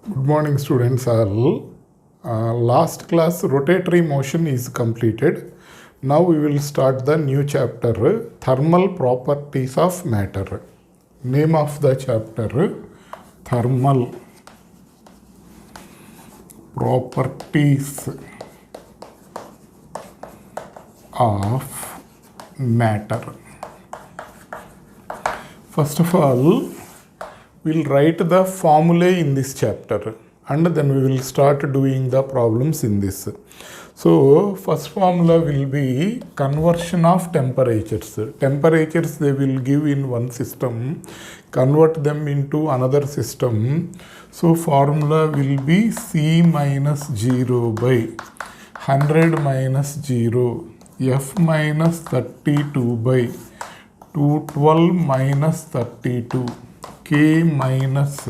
Good morning, students. All last class rotatory motion is completed. Now we will start the new chapter, thermal properties of matter. Name of the chapter, thermal properties of matter. First of all, we'll write the formulae in this chapter and then we will start doing the problems in this. So, first formula will be conversion of temperatures. Temperatures they will give in one system, convert them into another system. So, formula will be C minus 0 by 100 minus 0, F minus 32 by 212 minus 32, K minus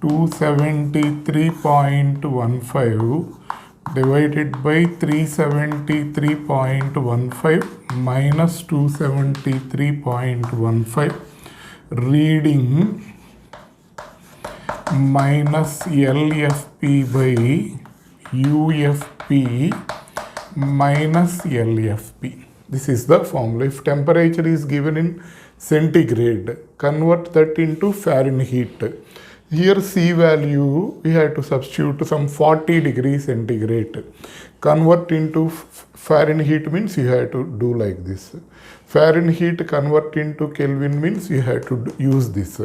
273.15 divided by 373.15 minus 273.15 reading minus LFP by UFP minus LFP. This is the formula. If temperature is given in centigrade, convert that into Fahrenheit. Here C value, we have to substitute some 40 degrees centigrade. Convert into Fahrenheit means you have to do like this. Fahrenheit convert into Kelvin means you have to use this.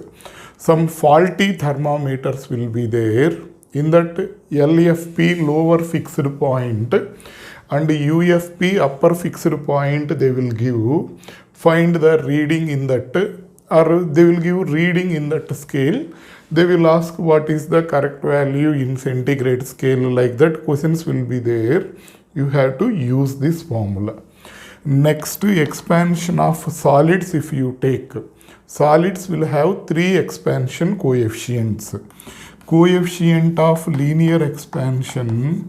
Some faulty thermometers will be there. In that LFP lower fixed point and UFP upper fixed point they will give. Find the reading in that, or they will give reading in that scale. They will ask what is the correct value in centigrade scale, like that questions will be there. You have to use this formula. Next, expansion of solids. If you take solids will have three expansion coefficients. Coefficient of linear expansion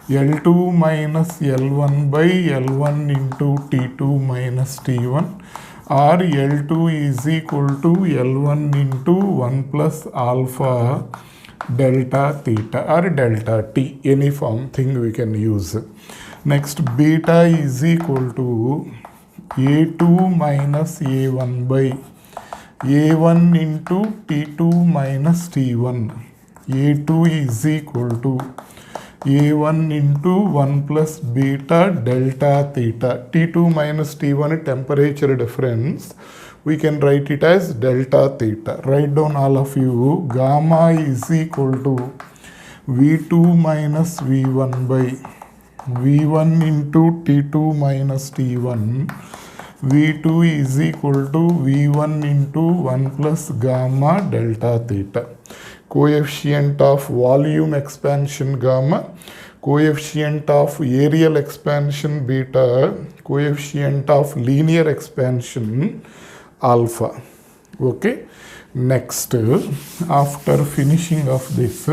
L2 minus L1 by L1 into T2 minus T1, or L2 is equal to L1 into 1 plus alpha delta theta or delta T, any form thing we can use. Next, beta is equal to A2 minus A1 by A1 into T2 minus T1. A2 is equal to A1 into 1 plus beta delta theta. T2 minus T1 temperature difference. We can write it as delta theta. Write down all of you. Gamma is equal to V2 minus V1 by V1 into T2 minus T1. V2 is equal to V1 into 1 plus gamma delta theta. Coefficient of volume expansion gamma, coefficient of areal expansion beta, coefficient of linear expansion alpha. Okay. Next, after finishing of this,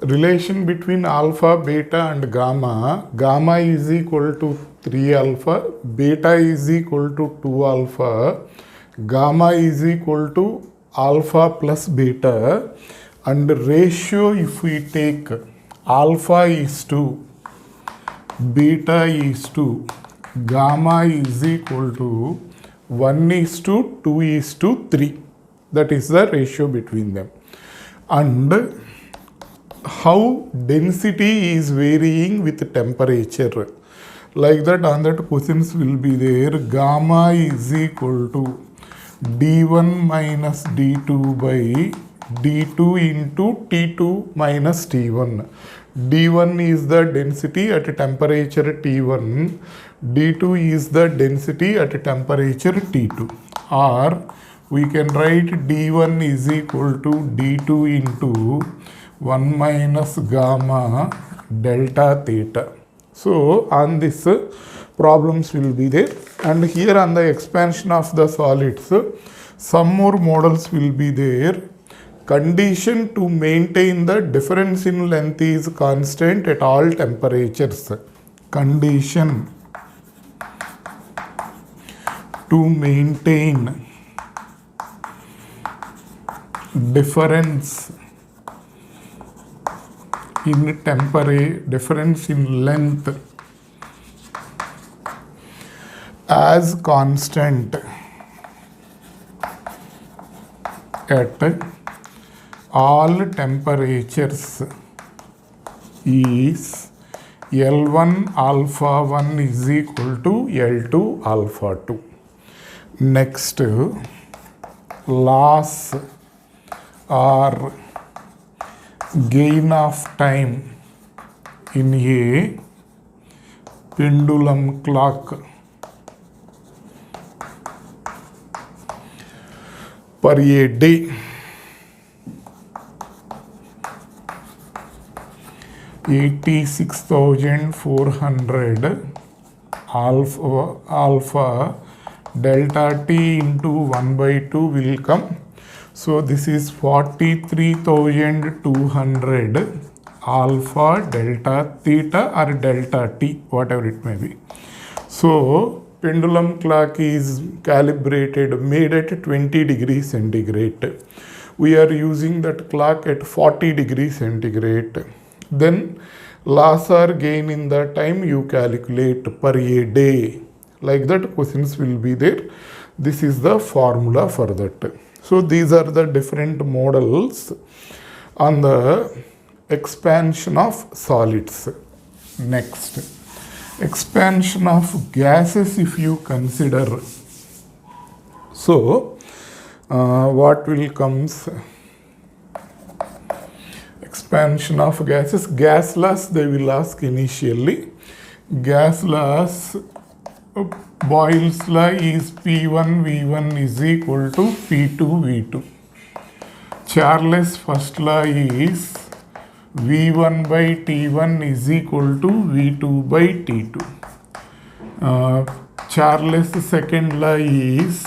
relation between alpha, beta and gamma. Gamma is equal to 3 alpha, beta is equal to 2 alpha, gamma is equal to alpha plus beta, and ratio if we take alpha is to beta is to gamma is equal to 1 is to 2 is to 3. That is the ratio between them. And how density is varying with temperature. Like that, on that questions will be there. Gamma is equal to D1 minus D2 by D2 into T2 minus T1. D1 is the density at temperature T1. D2 is the density at temperature T2. Or we can write D1 is equal to D2 into 1 minus gamma delta theta. So, on this problems will be there, and here on the expansion of the solids, some more models will be there. Condition to maintain the difference in length is constant at all temperatures. Condition to maintain difference in difference in length as constant at all temperatures is L1 alpha 1 is equal to L2 alpha 2. Next, loss or gain of time in a pendulum clock per a day. 86,400 alpha delta t into 1 by 2 will come. So this is 43,200 alpha delta theta or delta t, whatever it may be. So pendulum clock is calibrated, made at 20 degrees centigrade. We are using that clock at 40 degrees centigrade. Then loss or gain in the time you calculate per a day. Like that questions will be there. This is the formula for that. So these are the different models on the expansion of solids. Next, expansion of gases if you consider. So what will comes? Expansion of gases. Gas loss they will ask initially. Gas loss, Boyle's law is P1 V1 is equal to P2 V2. Charles' first law is V1 by T1 is equal to V2 by T2. Charles' second law is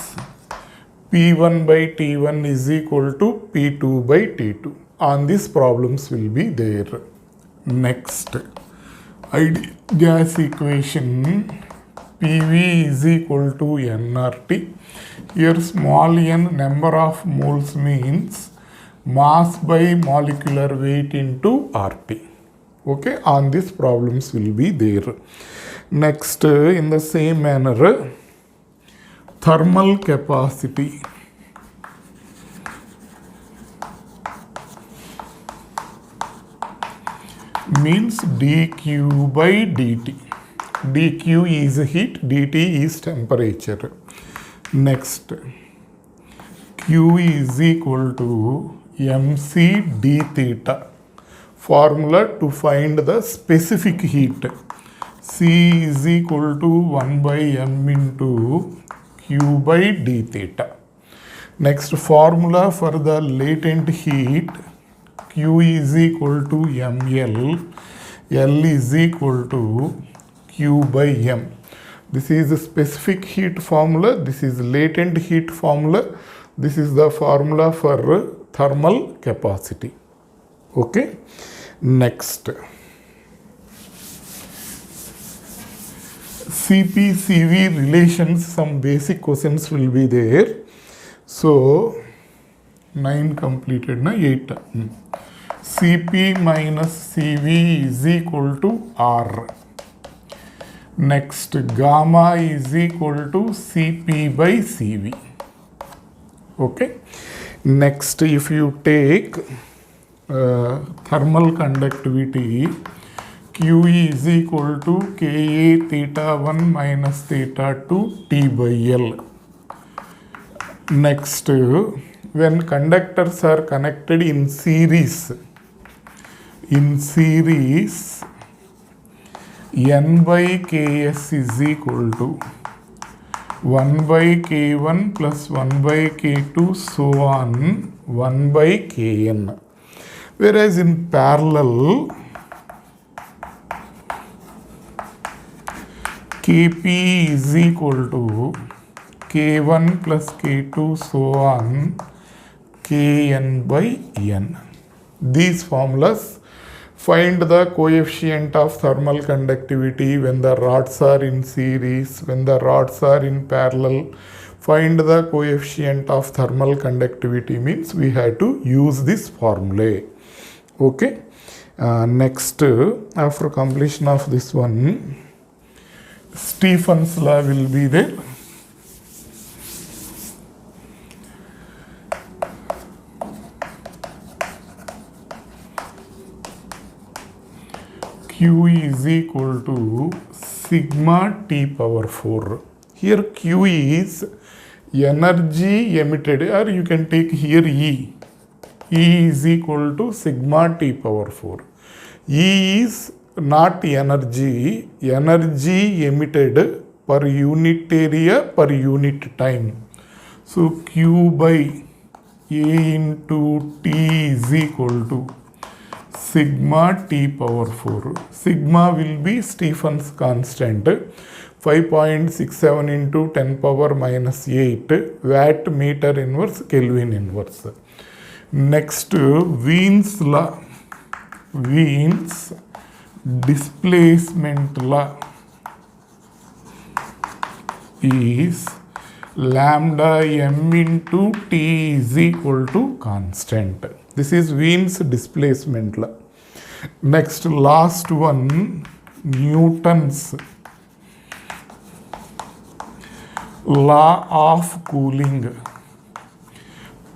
P1 by T1 is equal to P2 by T2. On these problems will be there. Next, ideal gas equation PV is equal to nRT. Here small n number of moles means mass by molecular weight into RT. Okay, on these problems will be there. Next, in the same manner, thermal capacity. Means dq by dt. dq is heat, dt is temperature. Next, q is equal to mc d theta. Formula to find the specific heat. C is equal to 1 by m into q by d theta. Next, formula for the latent heat. Q is equal to ml, L is equal to Q by m. This is the specific heat formula, this is latent heat formula, this is the formula for thermal capacity. Okay. Next, CP-CV relations, some basic questions will be there. So 9 completed, na 8. Cp minus Cv is equal to R. Next, gamma is equal to Cp by Cv. Okay. Next, if you take thermal conductivity, Q is equal to Ka theta 1 minus theta 2 T by L. Next, when conductors are connected in series, N by Ks is equal to 1 by K1 plus 1 by K2 so on 1 by Kn. Whereas in parallel, Kp is equal to K1 plus K2 so on Kn by n. These formulas Find the coefficient of thermal conductivity when the rods are in series, when the rods are in parallel. Find the coefficient of thermal conductivity means we have to use this formula. Okay. Next, after completion of this one, Stephen's law will be there. Q is equal to sigma T power 4. Here Q is energy emitted, or you can take here E. E is equal to sigma T power 4. E is not energy, energy emitted per unit area per unit time. So Q by A into T is equal to sigma T power 4. Sigma will be Stephen's constant, 5.67 into 10 power minus 8 watt meter inverse Kelvin inverse. Next, Wien's law, Wien's displacement law is lambda m into T is equal to constant. This is Wien's displacement law. Next, last one, Newton's law of cooling.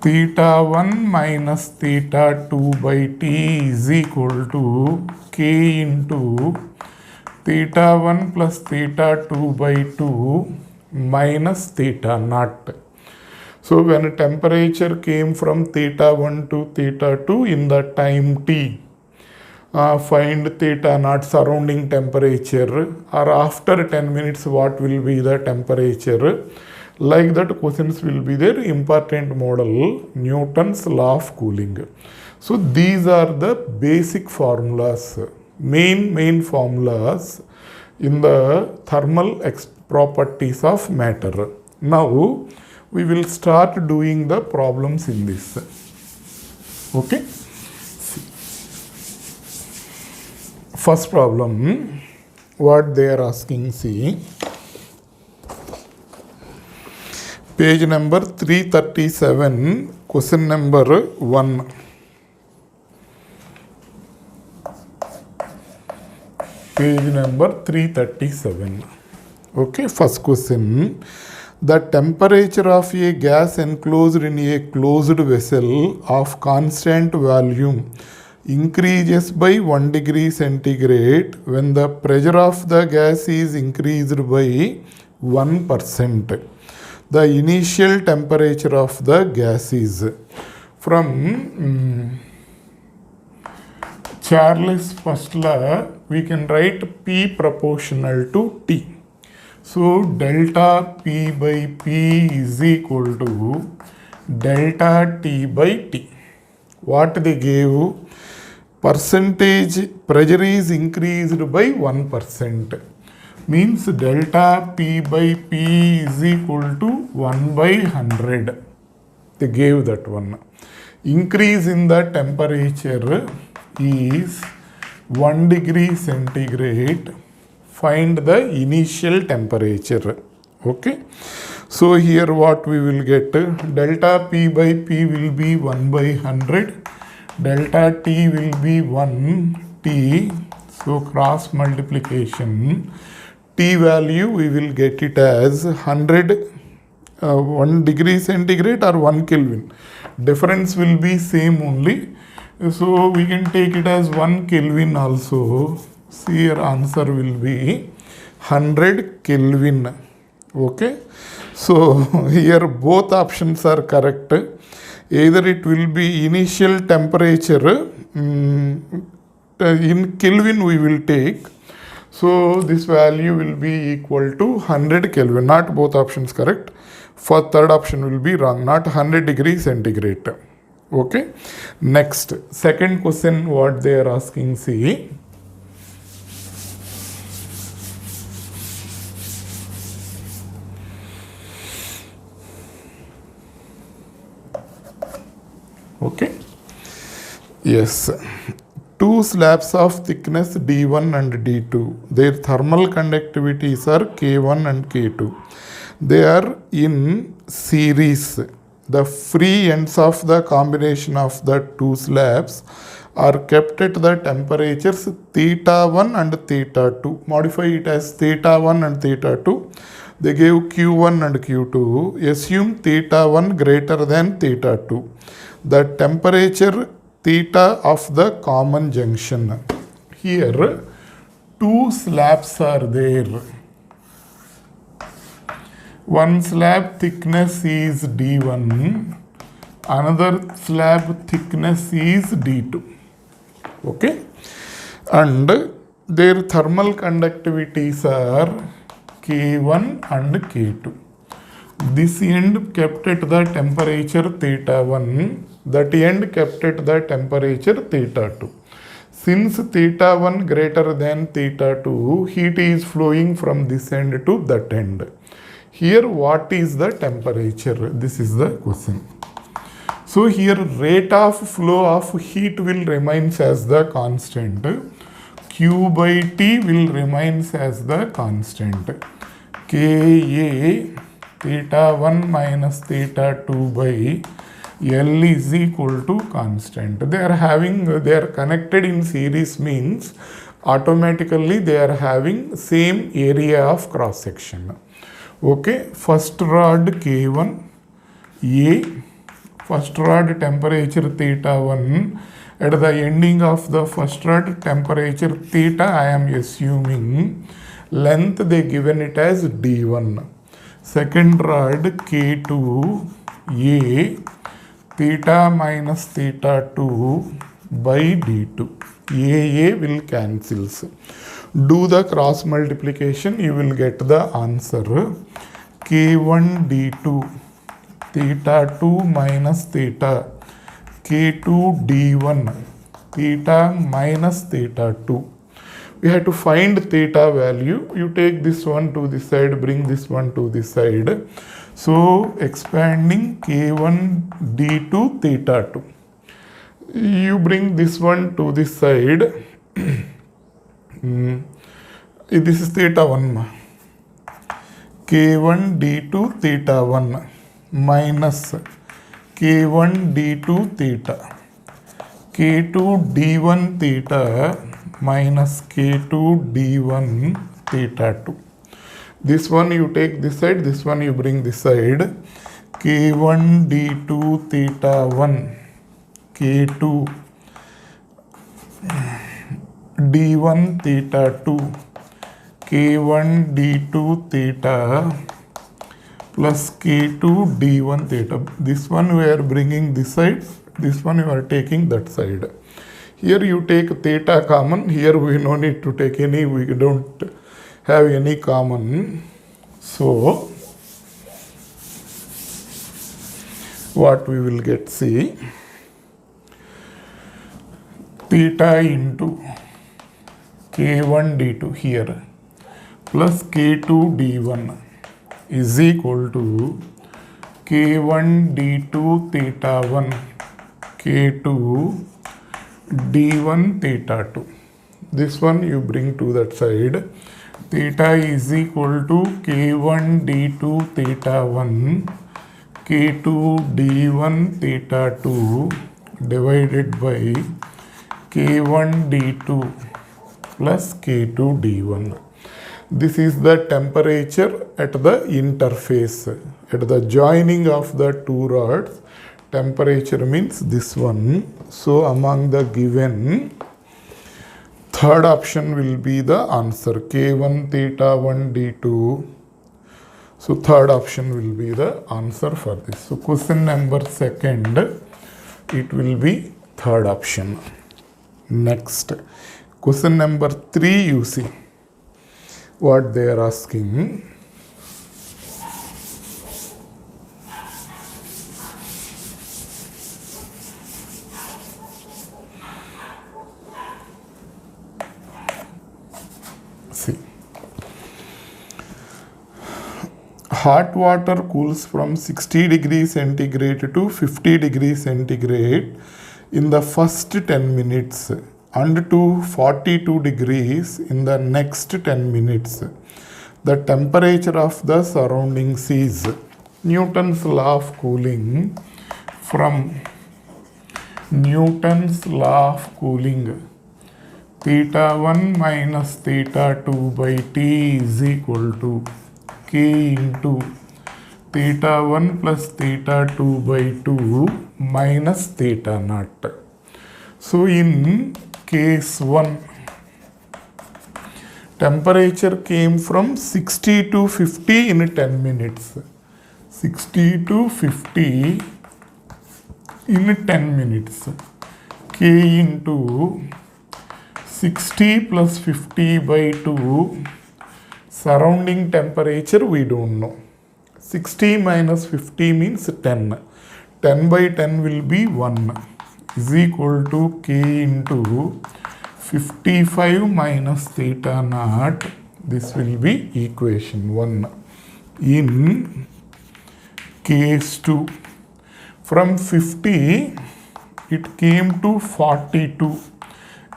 Theta 1 minus theta 2 by T is equal to K into theta 1 plus theta 2 by 2 minus theta naught. So when temperature came from theta 1 to theta 2 in the time T, find theta naught surrounding temperature, or after 10 minutes what will be the temperature. Like that questions will be there. Important model, Newton's law of cooling. So these are the basic formulas, main formulas in the thermal properties of matter. Now we will start doing the problems in this. Okay. First problem, what they are asking, see. Page number 337, question number 1. Page number 337. Okay, first question. The temperature of a gas enclosed in a closed vessel of constant volume increases by 1 degree centigrade when the pressure of the gas is increased by 1%. The initial temperature of the gas is, from Charles' first law, we can write P proportional to T. So delta P by P is equal to delta T by T. What they gave? Percentage pressure is increased by 1%. Means delta P by P is equal to 1 by 100. They gave that one. Increase in the temperature is 1 degree centigrade. Find the initial temperature. Okay. So here what we will get? Delta P by P will be 1 by 100. Delta T will be 1 T. So cross multiplication. T value we will get it as 100, 1 degree centigrade or 1 Kelvin. Difference will be same only. So we can take it as 1 Kelvin also. See, your answer will be 100 Kelvin. Okay. So here both options are correct. Either it will be initial temperature, in Kelvin we will take. So this value will be equal to 100 Kelvin. Not both options correct. For third option will be wrong. Not 100 degree centigrade. Okay. Next, second question what they are asking, see. Okay. Yes. two slabs of thickness D1 and D2. Their thermal conductivities are K1 and K2. They are in series. The free ends of the combination of the two slabs are kept at the temperatures theta 1 and theta 2. Modify it as theta 1 and theta 2. They gave Q1 and Q2. Assume theta 1 greater than theta 2. The temperature theta of the common junction. Here two slabs are there. One slab thickness is D1, another slab thickness is D2. Okay, and their thermal conductivities are K1 and K2. This end kept at the temperature theta 1, that end kept at the temperature theta 2. Since theta 1 greater than theta 2, heat is flowing from this end to that end. Here what is the temperature? This is the question. So here rate of flow of heat will remains as the constant. Q by T will remains as the constant. Ka theta 1 minus theta 2 by L is equal to constant. They are connected in series means automatically they are having same area of cross section. Okay, first rod K1 A, first rod temperature theta 1, at the ending of the first rod temperature theta I am assuming, length they given it as D1. Second rod K2 A, theta minus theta 2 by D2. A will cancels. Do the cross multiplication, you will get the answer. K1 D2 theta 2 minus theta, K2 D1 theta minus theta 2. We have to find theta value. You take this one to this side, bring this one to this side. So expanding K1 D2 theta 2. You bring this one to this side. This is theta 1. K1 D2 theta 1 minus K1 D2 theta. K2 D1 theta minus K2 D1 theta 2. This one you take this side, this one you bring this side. K1 D2 theta 1, K2 D1 theta 2, K1 D2 theta plus K2 D1 theta. This one we are bringing this side, this one you are taking that side. Here you take theta common, here we no need to take any, we don't have any common. So what we will get, see, theta into K1 D2 here plus K2 D1 is equal to K1 D2 theta 1, K2 D1 theta 2. This one you bring to that side. Theta is equal to K1 D2 theta 1, K2 D1 theta 2 divided by K1 D2 plus K2 D1. This is the temperature at the interface, at the joining of the two rods. Temperature means this one. So among the given, third option will be the answer, K1 theta 1 D2. So third option will be the answer for this. So question number second, it will be third option. Next, question number 3, you see what they are asking. See, hot water cools from 60 degrees centigrade to 50 degrees centigrade in the first 10 minutes and to 42 degrees in the next 10 minutes. The temperature of the surroundings is Newton's law of cooling. From Newton's law of cooling, theta 1 minus theta 2 by T is equal to K into theta 1 plus theta 2 by 2 minus theta naught. So in case 1, temperature came from 60 to 50 in 10 minutes. 60 to 50 in 10 minutes. K into 60 plus 50 by 2. Surrounding temperature we don't know. 60 minus 50 means 10. 10 by 10 will be 1 is equal to K into 55 minus theta naught. This will be equation 1. In case 2, from 50 it came to 42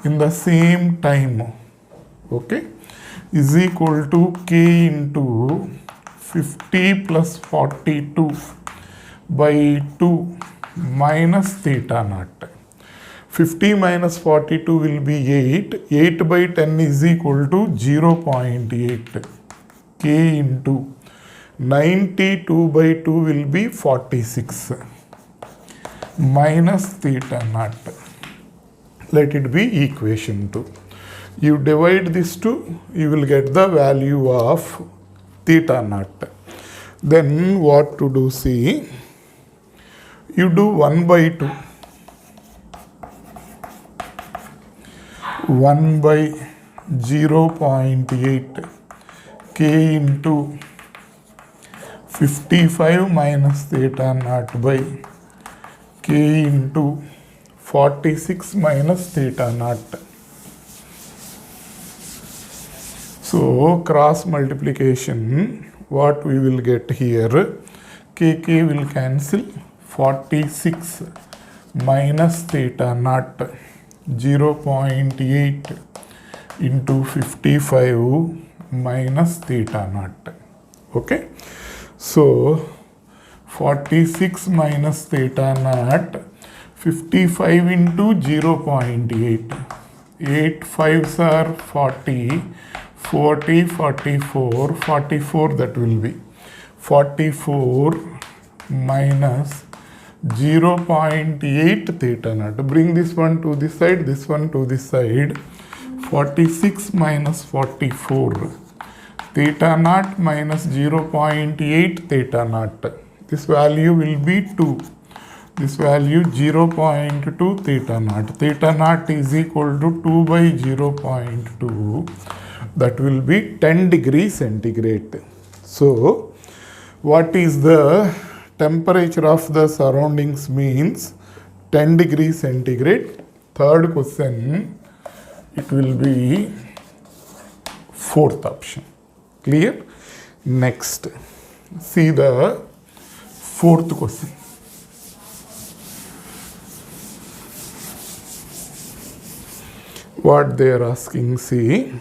in the same time. Okay, is equal to K into 50 plus 42 by 2 minus theta naught. 50 minus 42 will be 8. 8 by 10 is equal to 0.8. K into 92 by 2 will be 46 minus theta naught. Let it be equation 2. You divide this 2, you will get the value of theta naught. Then what to do? See, you do 1 by 2. 1 by 0.8 K into 55 minus theta naught by K into 46 minus theta naught. So cross multiplication, what we will get here, KK will cancel. 46 minus theta naught, 0.8 into 55 minus theta naught. Okay, so 46 minus theta naught, 55 into 0.8, 8 5s are 40, 40, 44, 44 that will be 44 minus 0.8 theta naught. Bring this one to this side, this one to this side. 46 minus 44. Theta naught minus 0.8 theta naught. This value will be 2. This value 0.2 theta naught. Theta naught is equal to 2 by 0.2. That will be 10 degrees centigrade. So, what is the temperature of the surroundings means 10 degrees centigrade. Third question, it will be fourth option. Clear? Next, see the fourth question. What they are asking, see.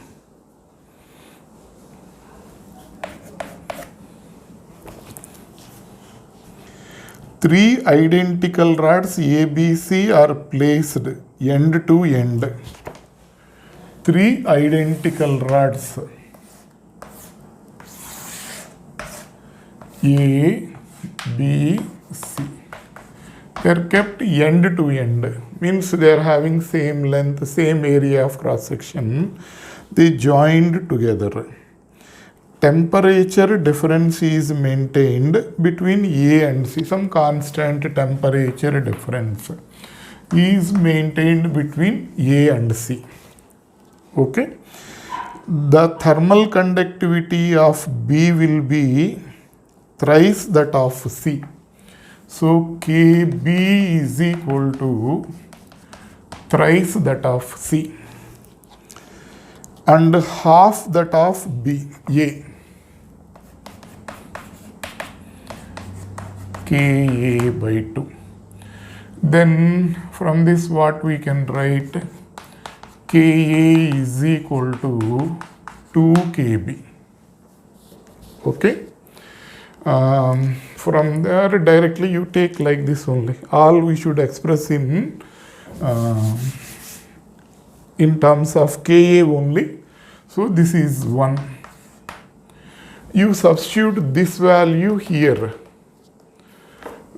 Three identical rods ABC are placed end to end. Three identical rods A, B, C. They are kept end to end. Means they are having same length, same area of cross section. They joined together. Temperature difference is maintained between A and C. Some constant temperature difference is maintained between A and C. Okay. The thermal conductivity of B will be thrice that of C. So KB is equal to thrice that of C and half that of B, A. Ka by 2. Then from this what we can write? Ka is equal to 2 Kb. Okay. From there directly you take like this only. All we should express in terms of Ka only. So this is 1. You substitute this value here.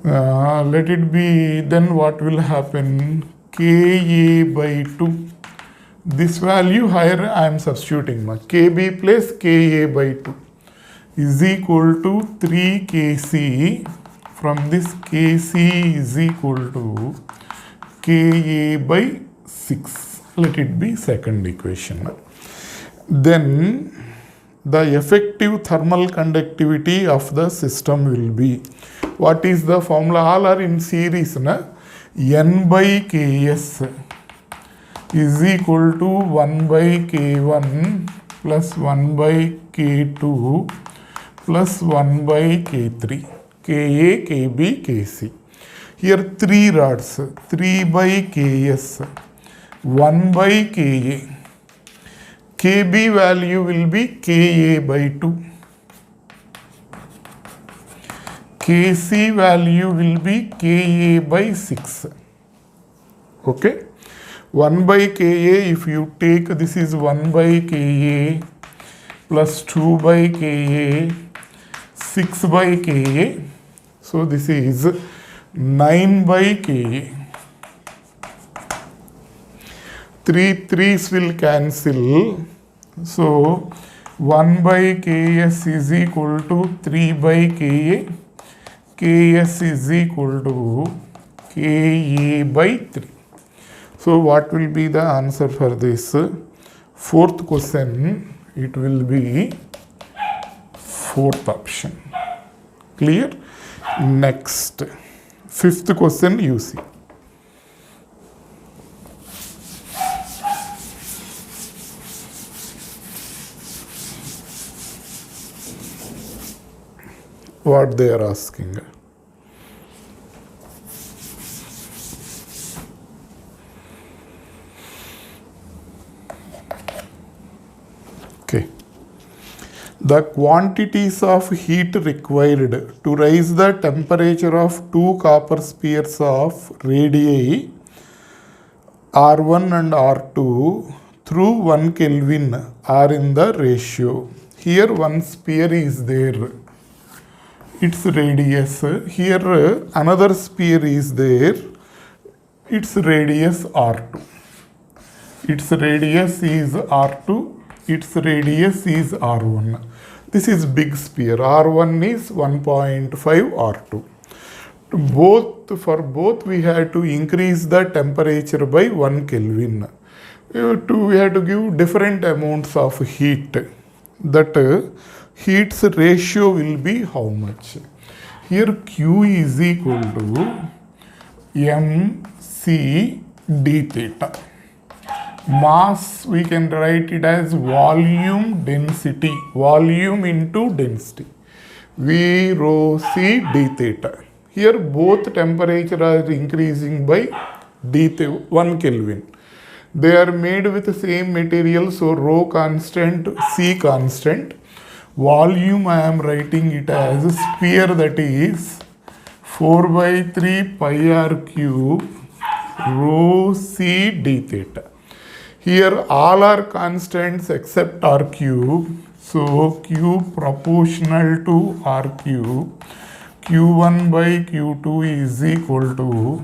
Let it be, then what will happen? Ka by 2. This value here I am substituting. Kb plus Ka by 2 is equal to 3 Kc. From this Kc is equal to Ka by 6. Let it be second equation. Then the effective thermal conductivity of the system will be, what is the formula? All are in series. N by Ks is equal to 1 by K1 plus 1 by K2 plus 1 by K3, Ka, Kb, Kc. Here 3 rods, 3 by Ks, 1 by Ka. Kb value will be Ka by 2. Kc value will be Ka by 6. Okay. 1 by Ka, if you take, this is 1 by Ka plus 2 by Ka, 6 by Ka. So this is 9 by Ka. 3 3's will cancel. So 1 by Ks is equal to 3 by Ka. Ks is equal to Ka by 3. So what will be the answer for this? Fourth question, it will be fourth option. Clear? Next, fifth question you see. What they are asking. Okay. The quantities of heat required to raise the temperature of 2 copper spheres of radii R1 and R2 through 1 Kelvin are in the ratio. Here one sphere is there. Its radius. Here another sphere is there. Its radius R2. Its radius is R2. Its radius is R1. This is big sphere. R1 is 1.5 R2. For both we had to increase the temperature by 1 Kelvin. We had to give different amounts of heat. That heat's ratio will be how much? Here Q is equal to mc d theta. Mass, we can write it as volume density. Volume into density. V rho c d theta. Here both temperature are increasing by 1 Kelvin. They are made with the same material, so rho constant, c constant. Volume I am writing it as a sphere, that is 4 by 3 pi r cube rho c d theta. Here all are constants except r cube. So cube proportional to r cube. Q1 by Q2 is equal to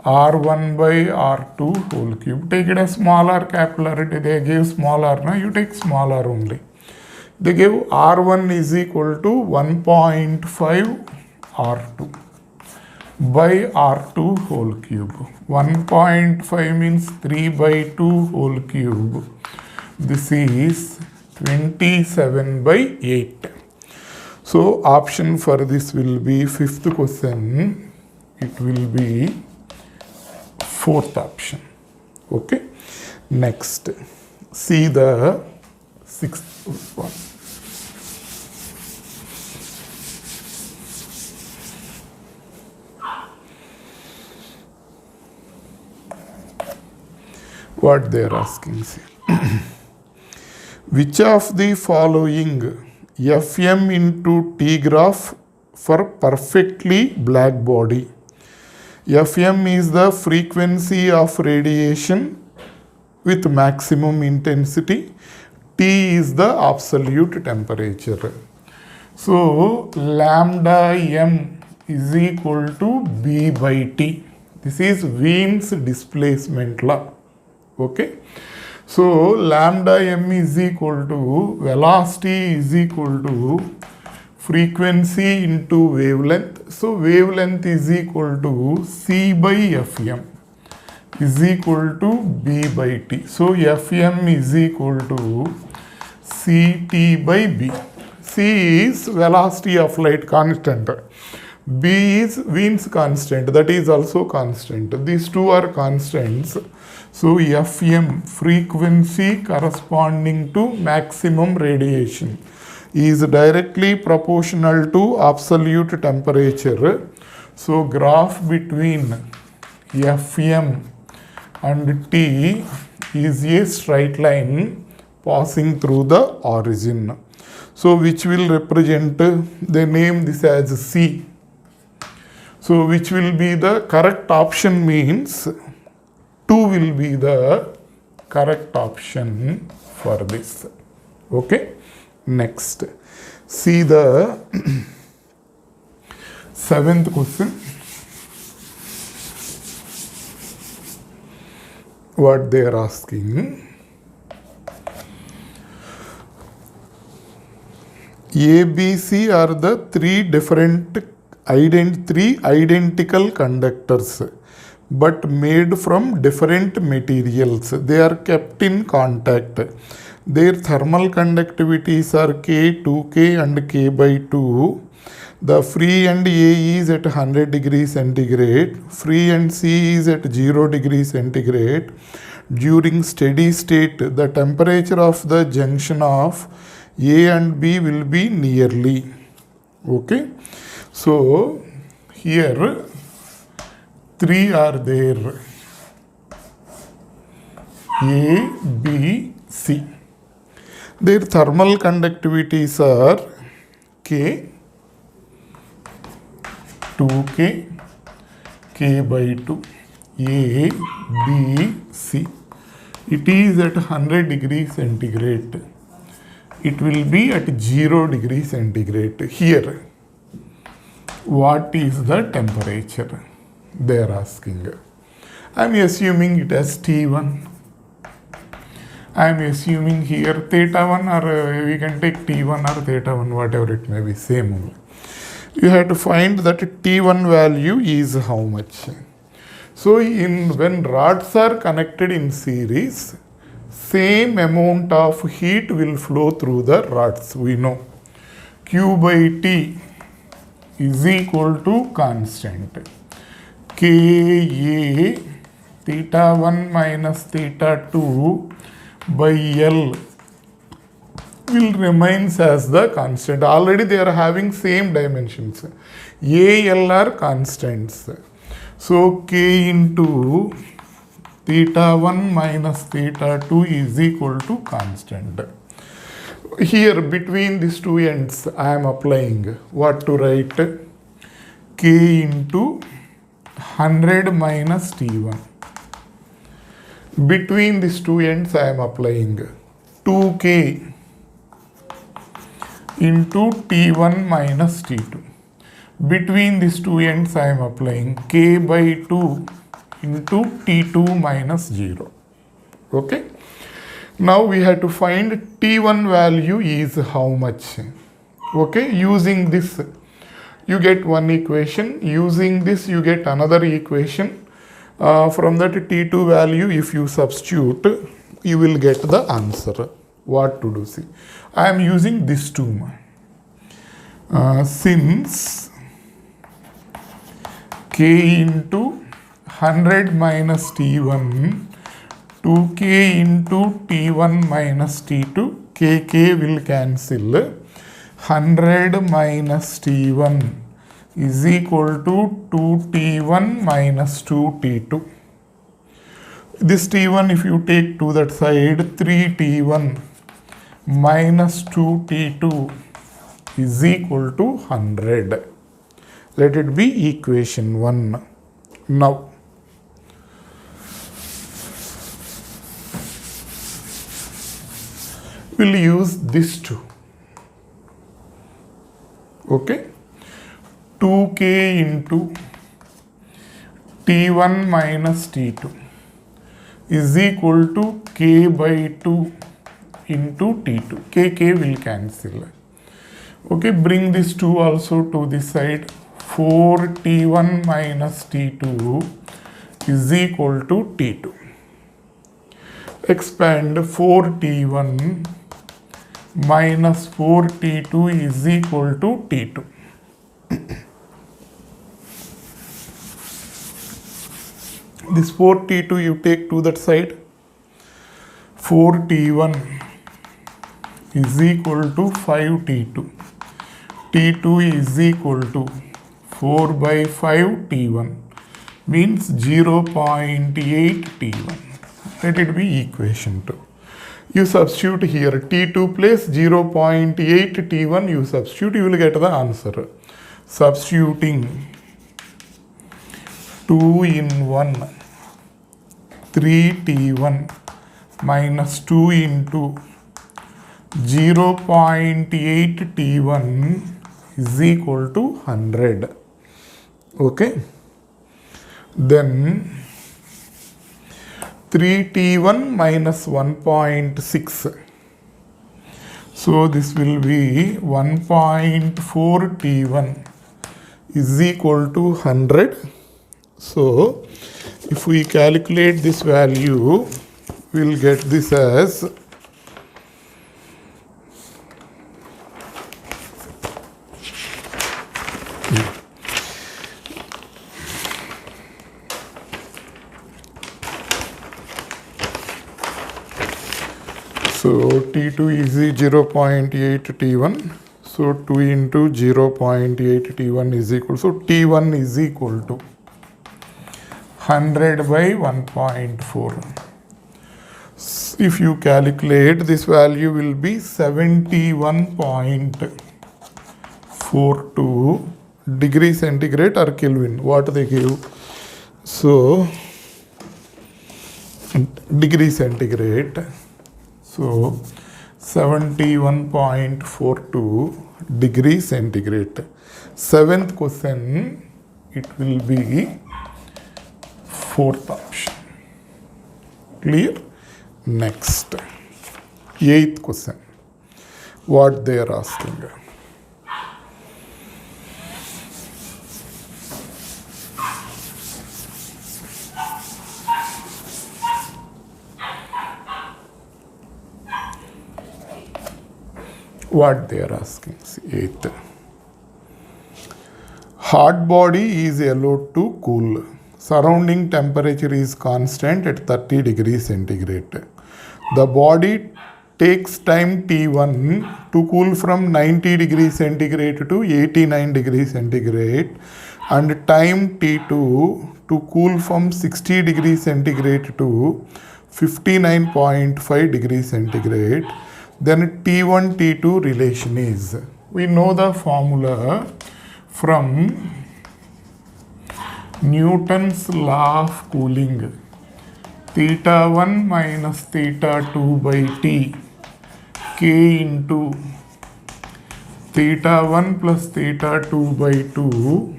R1 by R2 whole cube. Take it as small r, capital R. They gave small r, now you take small r only. They gave R1 is equal to 1.5 R2 by R2 whole cube. 1.5 means 3 by 2 whole cube. This is 27 by 8. So option for this will be fifth question. It will be fourth option. Okay. Next, see the sixth one. What they are asking, see. Which of the following Fm into T graph for perfectly black body? Fm is the frequency of radiation with maximum intensity. T is the absolute temperature. So lambda m is equal to B by T. This is Wien's displacement law. Okay. So lambda m is equal to velocity is equal to frequency into wavelength. So wavelength is equal to C by Fm is equal to B by T. So Fm is equal to Ct by B. C is velocity of light constant. B is Wien's constant, that is also constant. These two are constants. So Fm, frequency corresponding to maximum radiation, is directly proportional to absolute temperature. So graph between Fm and T is a straight line passing through the origin. So which will represent, they name this as C. So which will be the correct option, means 2 will be the correct option for this. Okay. Next, see the 7th question. What they are asking. A, B, C are the three identical conductors, but made from different materials. They are kept in contact. Their thermal conductivities are K, 2K and K by 2. The free end A is at 100 degrees centigrade. Free end C is at 0 degrees centigrade. During steady state, the temperature of the junction of A and B will be nearly. Okay. So here 3 are there. A, B, C. Their thermal conductivities are K, 2K, K by 2. A, B, C. It is at 100 degrees centigrade. It will be at 0 degrees centigrade. Here, what is the temperature? They are asking. I am assuming it as T1. I am assuming here theta 1, or we can take T1 or theta 1, whatever it may be, same only. You have to find that T1 value is how much. So when rods are connected in series, same amount of heat will flow through the rods. We know Q by T is equal to constant. Ka theta 1 minus theta 2 by L will remains as the constant. Already they are having same dimensions. A, L are constants. So K into theta 1 minus theta 2 is equal to constant. Here between these two ends I am applying what to write? K into 100 minus T1. Between these two ends I am applying 2K into T1 minus T2. Between these two ends I am applying K by 2 into T2 minus 0. Okay. Now we have to find T1 value is how much. Okay. Using this you get one equation. Using this you get another equation. From that T2 value, if you substitute, you will get the answer. What to do? See, I am using this two. Since K into 100 minus T1, 2K into T1 minus T2, KK will cancel. 100 minus T1 is equal to 2T1 minus 2T2. This T1, if you take to that side, 3T1 minus 2T2 is equal to 100. Let it be equation 1. Now, we'll use this two. Okay? 2k into T1 minus T2 is equal to k by 2 into T2. K will cancel. Okay, bring this 2 also to this side. 4T1 minus T2 is equal to T2. Expand 4T1 minus 4T2 is equal to T2. This 4T2 you take to that side. 4T1 is equal to 5T2. T2 is equal to 4 by 5 T1 means 0.8 T1. Let it be equation 2. You substitute here T2 plus 0.8 T1 you substitute, you will get the answer. Substituting 2 in 1, 3T1 minus 2 into 0.8 T1 is equal to 100. Okay. Then 3T1 minus 1.6. So this will be 1.4 T1 is equal to 100. So if we calculate this value, we'll get this as so T2 is 0.8 T1. So 2 into 0.8 T1 is equal. So T1 is equal to 100 by 1.4. If you calculate, this value will be 71.42 degree centigrade or Kelvin, what they give. So degree centigrade. So 71.42 degree centigrade. Seventh question, it will be fourth option. Clear? Next, eighth question. What they are asking. What they are asking. Eighth. Hot body is allowed to cool. Surrounding temperature is constant at 30 degrees centigrade. The body takes time T1 to cool from 90 degrees centigrade to 89 degrees centigrade and time T2 to cool from 60 degrees centigrade to 59.5 degrees centigrade. Then T1 T2 relation is, we know the formula from Newton's law of cooling. Theta 1 minus theta 2 by T K into theta 1 plus theta 2 by 2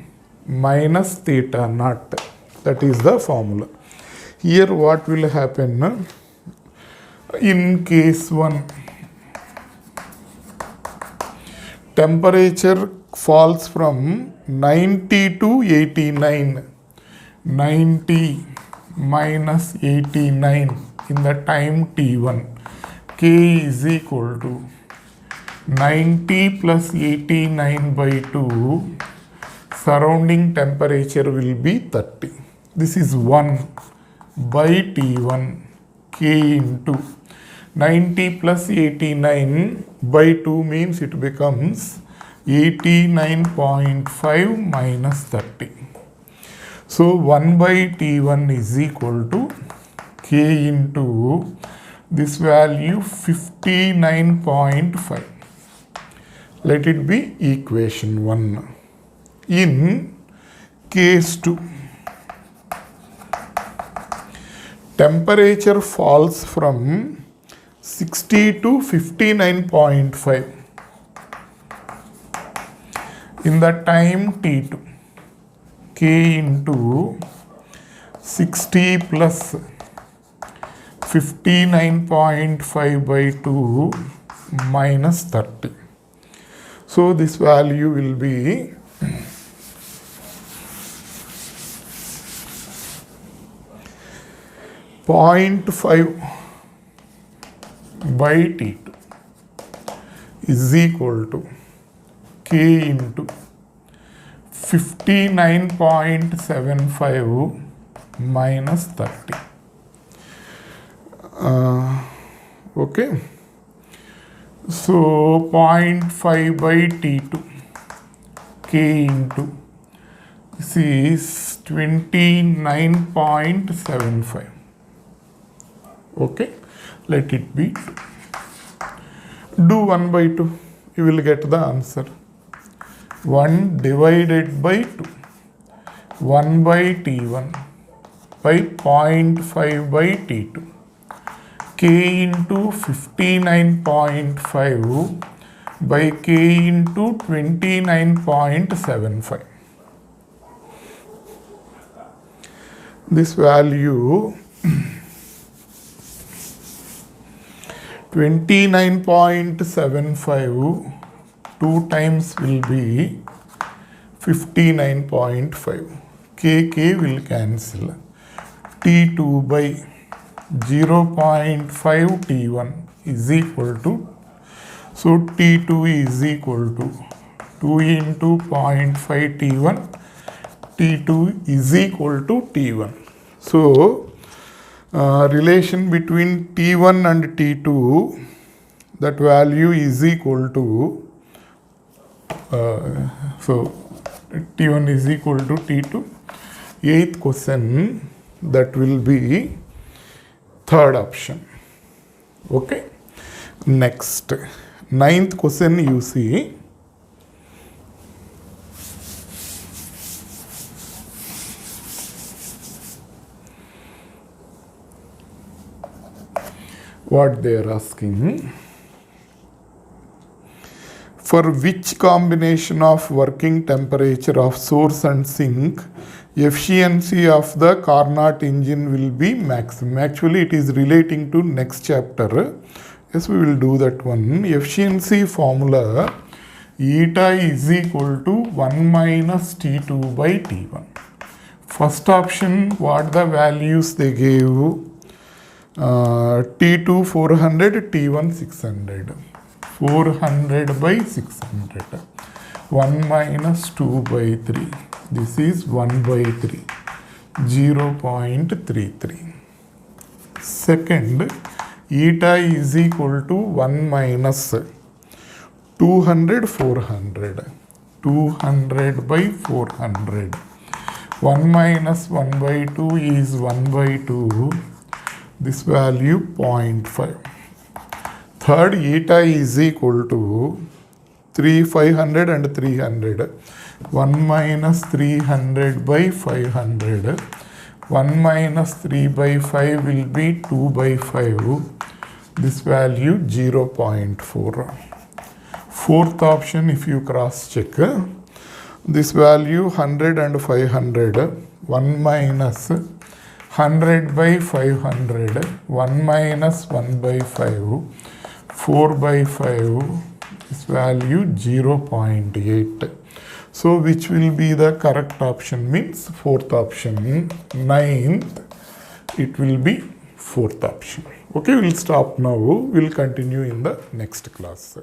minus theta naught. That is the formula. Here what will happen? In case 1, temperature falls from 90 to 89. 90 minus 89 in the time T1. K is equal to 90 plus 89 by 2. Surrounding temperature will be 30. This is 1 by T1 K into 90 plus 89 by 2 means it becomes 89.5 minus 30. So 1 by T1 is equal to K K into this value 59.5. Let it be equation 1. In case 2, temperature falls from 60 to 59.5 in the time T2. K into 60 plus 59.5 by 2 minus 30. So this value will be 0.5 by T2 is equal to K into 59.75 minus 30. Okay. So 0.5 by T2 K into this is 29.75. Okay, let it be 2. Do 1 by 2, you will get the answer. 1 divided by 2, 1 by T1 by 0.5 by T2. K into 59.5 by K into 29.75. This value 29.75 2 times will be 59.5. K will cancel. T2 by 0.5 T1 is equal to, so T2 is equal to 2 into 0.5 T1, T2 is equal to T1. So relation between T1 and T2, that value is equal to, so T1 is equal to T2. 8th question, that will be third option. Okay. Next, 9th question you see. What they are asking. For which combination of working temperature of source and sink, efficiency of the Carnot engine will be maximum? Actually, it is relating to next chapter. Yes, we will do that one. Efficiency formula, eta is equal to 1 minus T2 by T1. First option, what the values they gave? T2 400, T1 600. 400 by 600. 1 minus 2 by 3. This is 1 by 3. 0.33. Second, eta is equal to 1 minus 200, 400. 200 by 400. 1 minus 1 by 2 is 1 by 2. This value 0.5. Third, eta is equal to 500 and 300. 1 minus 300 by 500. 1 minus 3 by 5 will be 2 by 5. This value 0.4. Fourth option, if you cross check, this value 100 and 500. 1 minus 100 by 500. 1 minus 1 by 5. 4 by 5, this value 0.8. So which will be the correct option? Means fourth option. 9th, it will be fourth option. Okay, we'll stop now. We'll continue in the next class.